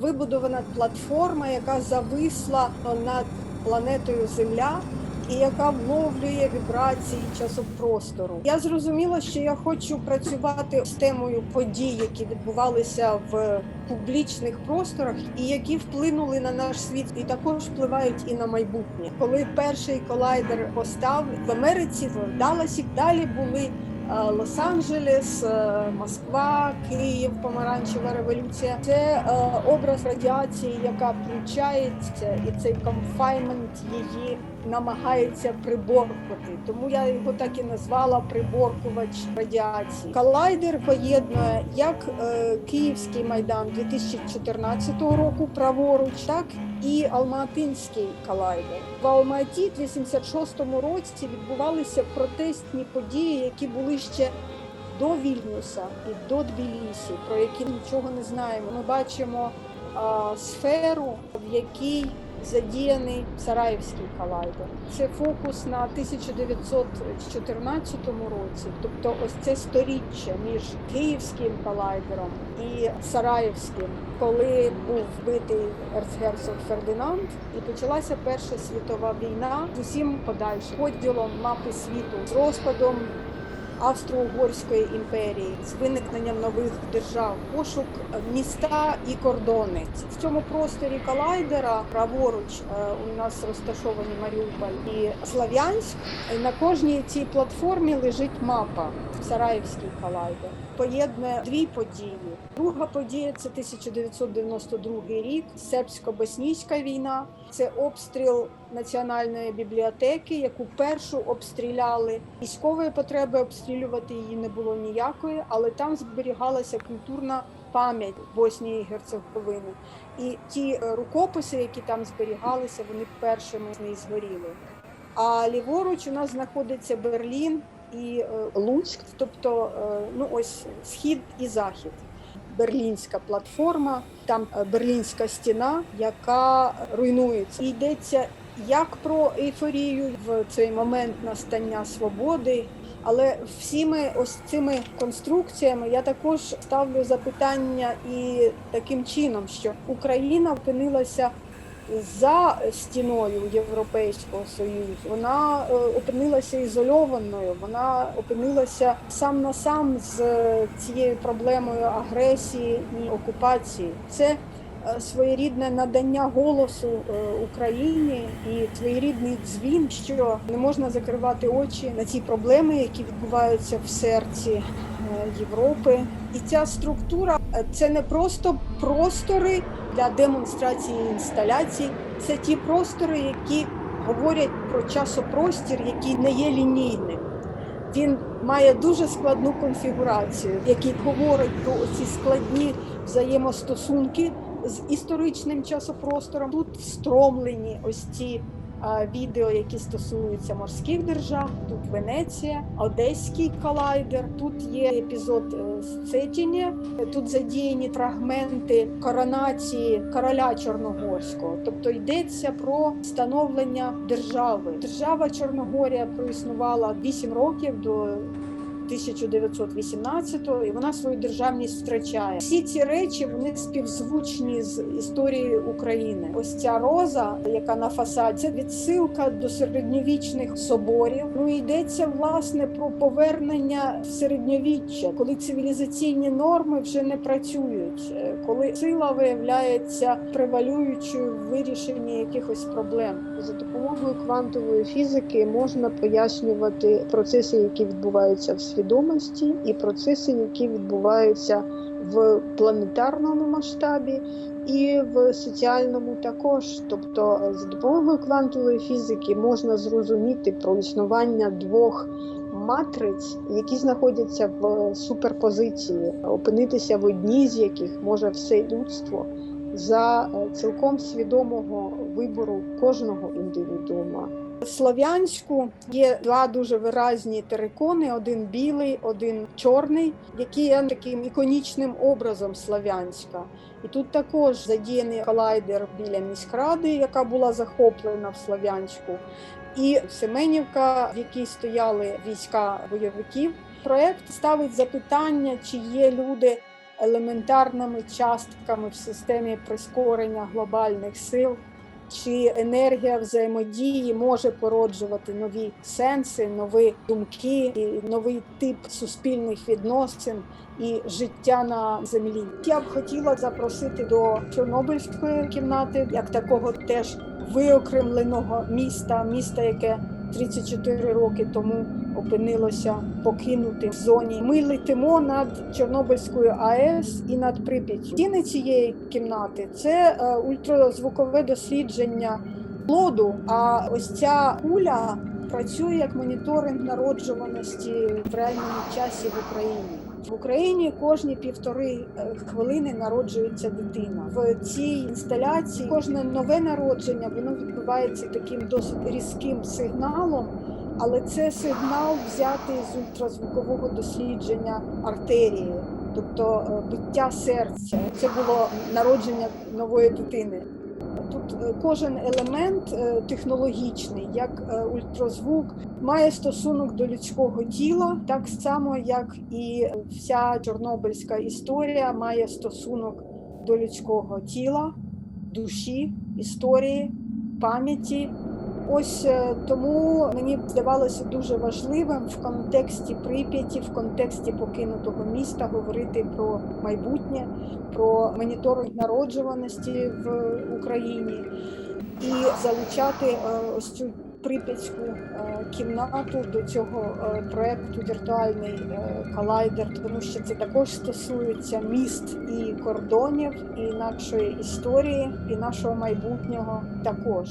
Вибудована платформа, яка зависла над планетою Земля і яка вловлює вібрації часопростору. Я зрозуміла, що я хочу працювати з темою подій, які відбувалися в публічних просторах і які вплинули на наш світ, і також впливають і на майбутнє. Коли перший колайдер постав в Америці, в Далласі, далі були Лос-Анджелес, Москва, Київ, помаранчева революція. Це образ радіації, яка включається, і цей конфайнмент її намагається приборкувати. Тому я його так і назвала приборкувач радіації. Колайдер поєднує як Київський майдан 2014 року праворуч, так і Алматинський колайдер. В Алматі в 86-му році відбувалися протестні події, які були ще до Вільнюса і до Тбілісі, про які нічого не знаємо. Ми бачимо сферу, в якій задіяний Сараївський колайдер. Це фокус на 1914 році, тобто ось це сторіччя між Київським колайдером і Сараївським, коли був вбитий ерцгерцог Фердинанд і почалася Перша світова війна з усім подальшим поділом мапи світу, з розпадом Австро-Угорської імперії, з виникненням нових держав, пошук міста і кордони. В цьому просторі колайдера праворуч у нас розташовані Маріуполь і Слов'янськ. На кожній цій платформі лежить мапа. Сараївський колайдер поєднує дві події. Друга подія – це 1992 рік, сербсько-боснійська війна. Це обстріл Національної бібліотеки, яку першу обстріляли. Військової потреби обстрілювати її не було ніякої, але там зберігалася культурна пам'ять Боснії і Герцеговини. І ті рукописи, які там зберігалися, вони першими з них згоріли. А ліворуч у нас знаходиться Берлін і Луцьк, тобто ось схід і захід. Берлінська платформа, там Берлінська стіна, яка руйнується. І йдеться як про ейфорію в цей момент настання свободи, але всіми ось цими конструкціями я також ставлю запитання і таким чином, що Україна опинилася за стіною Європейського Союзу. Вона опинилася ізольованою, вона опинилася сам на сам з цією проблемою агресії і окупації. Це своєрідне надання голосу Україні і своєрідний дзвін, що не можна закривати очі на ці проблеми, які відбуваються в серці Європи. І ця структура – це не просто простори для демонстрації інсталяцій, це ті простори, які говорять про часопростір, який не є лінійним. Він має дуже складну конфігурацію, який говорить про ці складні взаємостосунки з історичним часопростором. Тут встромлені ось ці відео, які стосуються морських держав, тут Венеція, Одеський колайдер, тут є епізод з Цетіні, тут задіяні фрагменти коронації короля Чорногорського. Тобто йдеться про становлення держави. Держава Чорногорія проіснувала 8 років до 1918-го, і вона свою державність втрачає. Всі ці речі, вони співзвучні з історією України. Ось ця роза, яка на фасаді, це відсилка до середньовічних соборів. Йдеться, власне, про повернення в середньовіччя, коли цивілізаційні норми вже не працюють, коли сила виявляється превалюючою в вирішенні якихось проблем. За допомогою квантової фізики можна пояснювати процеси, які відбуваються в свідомості, і процеси, які відбуваються в планетарному масштабі і в соціальному також. Тобто за допомогою квантової фізики можна зрозуміти про існування двох матриць, які знаходяться в суперпозиції, опинитися в одній з яких може все людство за цілком свідомого вибору кожного індивідуума. В Слов'янську є два дуже виразні терикони, один білий, один чорний, які є таким іконічним образом Слов'янська. І тут також задіяний колайдер біля міськради, яка була захоплена в Слов'янську, і Семенівка, в якій стояли війська бойовиків. Проект ставить запитання, чи є люди елементарними частками в системі прискорення глобальних сил, чи енергія взаємодії може породжувати нові сенси, нові думки, і новий тип суспільних відносин і життя на землі. Я б хотіла запросити до Чорнобильської кімнати, як такого теж виокремленого міста, яке 34 роки тому опинилося покинутим в зоні. Ми летимо над Чорнобильською АЕС і над Прип'яттю. Стіни цієї кімнати – це ультразвукове дослідження плоду, а ось ця куля працює як моніторинг народжуваності в реальному часі в Україні. В Україні кожні 1,5 хвилини народжується дитина. В цій інсталяції кожне нове народження, воно відбувається таким досить різким сигналом, але це сигнал взятий з ультразвукового дослідження артерії, тобто биття серця. Це було народження нової дитини. Тут кожен елемент технологічний, як ультразвук, має стосунок до людського тіла, так само, як і вся чорнобильська історія має стосунок до людського тіла, душі, історії, пам'яті. Ось тому мені здавалося дуже важливим в контексті Прип'яті, в контексті покинутого міста говорити про майбутнє, про моніторинг народжуваності в Україні і залучати ось цю Прип'ятську кімнату до цього проєкту «Віртуальний колайдер», тому що це також стосується міст і кордонів, і нашої історії, і нашого майбутнього також.